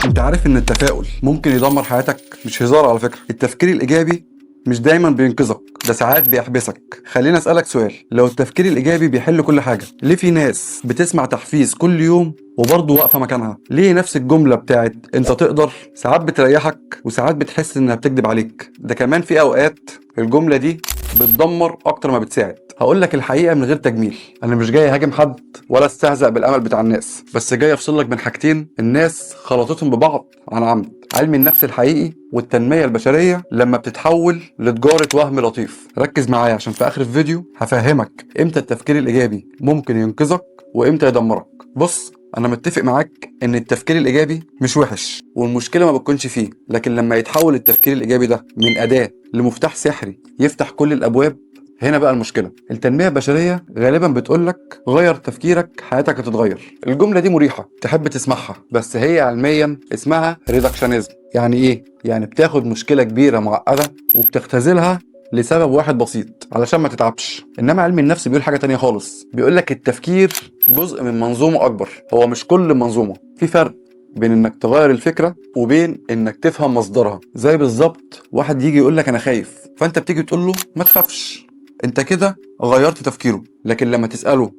انت عارف ان التفاؤل ممكن يدمر حياتك؟ مش هزار على فكرة. التفكير الايجابي مش دايما بينقذك، ده ساعات بيحبسك. خليني اسألك سؤال: لو التفكير الايجابي بيحل كل حاجة، ليه في ناس بتسمع تحفيز كل يوم وبرضه واقفة مكانها؟ ليه نفس الجملة بتاعت انت تقدر ساعات بتريحك وساعات بتحس انها بتكذب عليك؟ ده كمان في اوقات الجملة دي بتدمر اكتر ما بتساعد. هقول لك الحقيقة من غير تجميل، انا مش جاي اهاجم حد ولا استهزأ بالامل بتاع الناس، بس جاي افصل لك بين حاجتين الناس خلطتهم ببعض عن عمد: علم النفس الحقيقي والتنمية البشرية لما بتتحول لتجارة وهم لطيف. ركز معايا عشان في اخر الفيديو هفهمك امتى التفكير الايجابي ممكن ينقذك وامتى يدمرك. بص، انا متفق معاك ان التفكير الايجابي مش وحش والمشكله ما بتكونش فيه، لكن لما يتحول التفكير الايجابي ده من اداه لمفتاح سحري يفتح كل الابواب، هنا بقى المشكله. التنميه البشريه غالبا بتقولك غير تفكيرك حياتك هتتغير. الجمله دي مريحه تحب تسمعها، بس هي علميا اسمها ريدكشنزم. يعني ايه؟ يعني بتاخد مشكله كبيره معقده وبتختزلها لسبب واحد بسيط علشان ما تتعبش. انما علم النفس بيقول حاجه تانية خالص، بيقولك التفكير جزء من منظومه اكبر، هو مش كل منظومه. في فرق بين انك تغير الفكره وبين انك تفهم مصدرها. زي بالظبط واحد يجي يقول لك انا خايف، فانت بتيجي تقول له ما تخافش، انت كده غيرت تفكيره. لكن لما تساله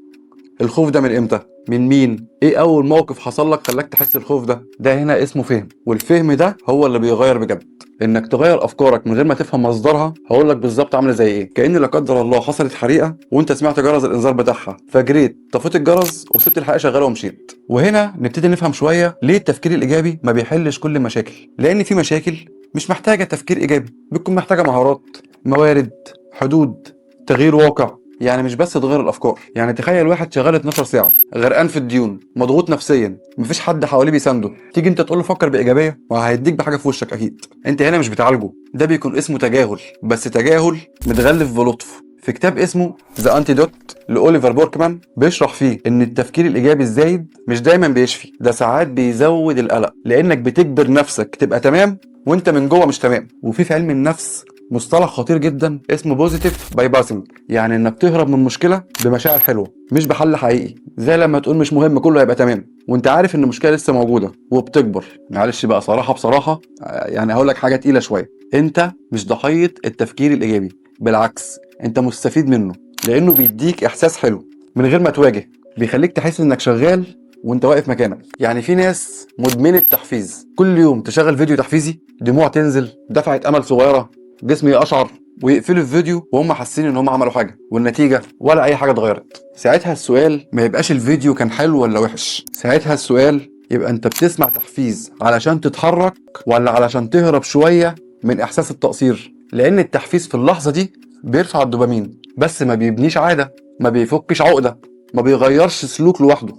الخوف ده من امتى؟ من مين؟ ايه اول موقف حصل لك خلاك تحس الخوف ده؟ ده هنا اسمه فهم، والفهم ده هو اللي بيغير بجد. انك تغير افكارك من غير ما تفهم مصدرها هقول لك بالظبط عامله زي ايه: كأن لا قدر الله حصلت حريقه وانت سمعت جرس الانذار بتاعها فجريت طفيت الجرس وسبت الحريقه شغاله ومشيت. وهنا نبتدي نفهم شويه ليه التفكير الايجابي ما بيحلش كل المشاكل. لان في مشاكل مش محتاجه تفكير ايجابي، بتكون محتاجه مهارات، موارد، حدود، تغيير واقع. يعني مش بس تغير الافكار. يعني تخيل واحد شغال 12 ساعه غرقان في الديون، مضغوط نفسيا، مفيش حد حواليه بيسانده، تيجي انت تقول له فكر بايجابيه وهيديك بحاجه في وشك؟ اكيد. انت هنا مش بتعالجه، ده بيكون اسمه تجاهل، بس تجاهل متغلف بلطف. في كتاب اسمه ذا انتيدوت لاوليفر بوركمان بيشرح فيه ان التفكير الايجابي الزايد مش دايما بيشفي، ده ساعات بيزود القلق، لانك بتجبر نفسك تبقى تمام وانت من جوه مش تمام. وفي علم النفس مصطلح خطير جدا اسمه بوزيتيف باي باسنج، يعني انك تهرب من مشكله بمشاعر حلوه مش بحل حقيقي. زي لما تقول مش مهم كله هيبقى تمام وانت عارف ان المشكله لسه موجوده وبتكبر. معلش بقى صراحه بصراحه، يعني هقول لك حاجه تقيله شويه: انت مش ضحيه التفكير الايجابي، بالعكس انت مستفيد منه، لانه بيديك احساس حلو من غير ما تواجه، بيخليك تحس انك شغال وانت واقف مكانك. يعني في ناس مدمنه تحفيز، كل يوم تشغل فيديو تحفيزي، دموع تنزل، دفعه امل صغيره، جسمي يقشعر، ويقفلوا الفيديو وهم حاسين ان هم عملوا حاجه، والنتيجه ولا اي حاجه اتغيرت. ساعتها السؤال ما يبقاش الفيديو كان حلو ولا وحش، ساعتها السؤال يبقى انت بتسمع تحفيز علشان تتحرك ولا علشان تهرب شويه من احساس التقصير. لان التحفيز في اللحظه دي بيرفع الدوبامين بس ما بيبنيش عاده، ما بيفكش عقده، ما بيغيرش سلوك لوحده.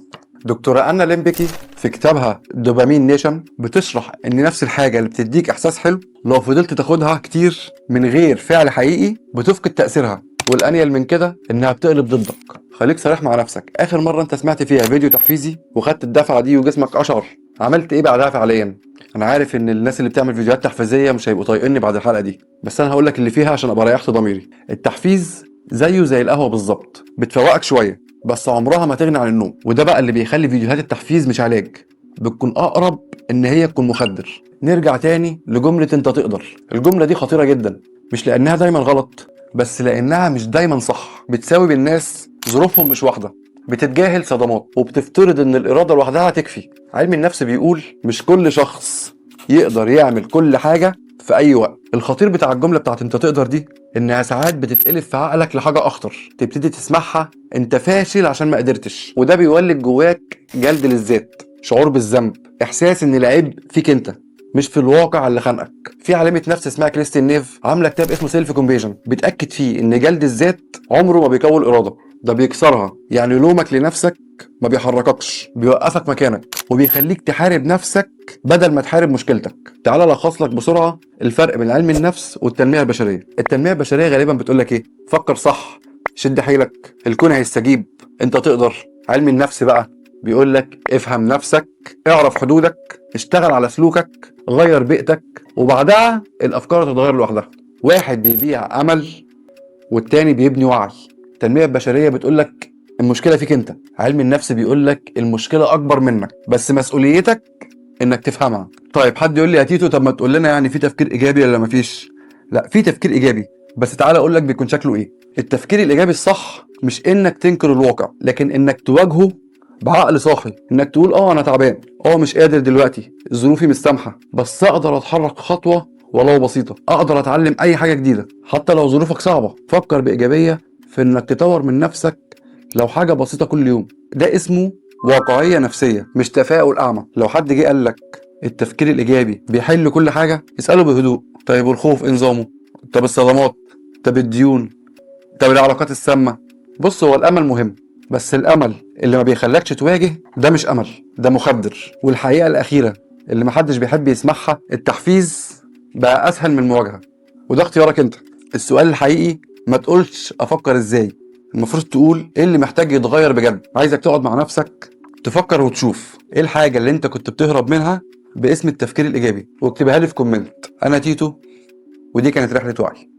دكتورة أنا ليمبكي في كتابها دوبامين نيشن بتشرح إن نفس الحاجة اللي بتديك إحساس حلو لو فضلت تاخدها كتير من غير فعل حقيقي بتفقد تأثيرها، والأنيل من كده إنها بتقلب ضدك. خليك صريح مع نفسك، آخر مرة أنت سمعت فيها فيديو تحفيزي وخدت الدفعة دي وجسمك أشعر، عملت إيه بعدها فعليا؟ أنا عارف إن الناس اللي بتعمل فيديوهات تحفيزية مش هيبقوا طايقيني بعد الحلقة دي، بس أنا هقولك اللي فيها عشان أبقى ريحت ضميري. التحفيز زيه زي القهوة بالظبط، بتفوقك شوية بس عمرها ما تغني عن النوم. وده بقى اللي بيخلي فيديوهات التحفيز مش علاج، بتكون اقرب ان هي تكون مخدر. نرجع تاني لجملة انت تقدر. الجملة دي خطيرة جدا، مش لانها دايما غلط بس لانها مش دايما صح. بتساوي بالناس ظروفهم مش واحدة، بتتجاهل صدمات، وبتفترض ان الاراده لوحدها تكفي. علم النفس بيقول مش كل شخص يقدر يعمل كل حاجه في اي وقت. الخطير بتاع الجمله بتاعت انت تقدر دي انها ساعات بتتقلب في عقلك لحاجه اخطر، تبتدي تسمعها انت فاشل عشان ما قدرتش، وده بيولد جواك جلد للذات، شعور بالذنب، احساس ان العيب فيك انت مش في الواقع اللي خانقك. في عالمة نفس اسمها كريستين نيف عامله كتاب اسمه سيلف كومبيجن بتاكد فيه ان جلد الذات عمره ما بيقوي الاراده، ده بيكسرها. يعني لومك لنفسك ما بيحرككش، بيوقفك مكانك وبيخليك تحارب نفسك بدل ما تحارب مشكلتك. تعال الخص لك بسرعه الفرق بين علم النفس والتنميه البشريه. التنميه البشريه غالبا بتقول لك ايه؟ فكر صح، شد حيلك، الكون هيستجيب، انت تقدر. علم النفس بقى بيقول لك افهم نفسك، اعرف حدودك، اشتغل على سلوكك، غير بيئتك، وبعدها الافكار تتغير لوحدها. واحد بيبيع امل والتاني بيبني وعي. التنميه البشريه بتقول لك المشكله فيك انت، علم النفس بيقول لك المشكله اكبر منك بس مسؤوليتك انك تفهمها. طيب حد يقول لي يا تيتو، طب ما تقول لنا يعني في تفكير ايجابي ولا مفيش؟ لا، في تفكير ايجابي، بس تعالى اقول لك بيكون شكله ايه. التفكير الايجابي الصح مش انك تنكر الواقع، لكن انك تواجهه بعقل صاحي. انك تقول انا تعبان، مش قادر دلوقتي، ظروفي مش سامحه، بس اقدر اتحرك خطوه ولو بسيطه، اقدر اتعلم اي حاجه جديده حتى لو ظروفك صعبه. فكر بايجابيه في انك تطور من نفسك لو حاجه بسيطه كل يوم. ده اسمه واقعيه نفسيه، مش تفاؤل اعمى. لو حد جه قال لك التفكير الايجابي بيحل كل حاجه، اساله بهدوء: طيب والخوف ايه نظامه؟ طب الصدمات؟ طب الديون؟ طب العلاقات السامه؟ بص، هو الامل مهم، بس الامل اللي ما بيخلكش تواجه ده مش امل، ده مخدر. والحقيقه الاخيره اللي محدش بيحب يسمعها: التحفيز بقى اسهل من المواجهه، وده اختيارك انت. السؤال الحقيقي ما تقولش افكر ازاي، المفروض تقول ايه اللي محتاج يتغير بجد. عايزك تقعد مع نفسك، تفكر وتشوف ايه الحاجه اللي انت كنت بتهرب منها باسم التفكير الايجابي، واكتبها لي في كومنت. انا تيتو، ودي كانت رحله وعي.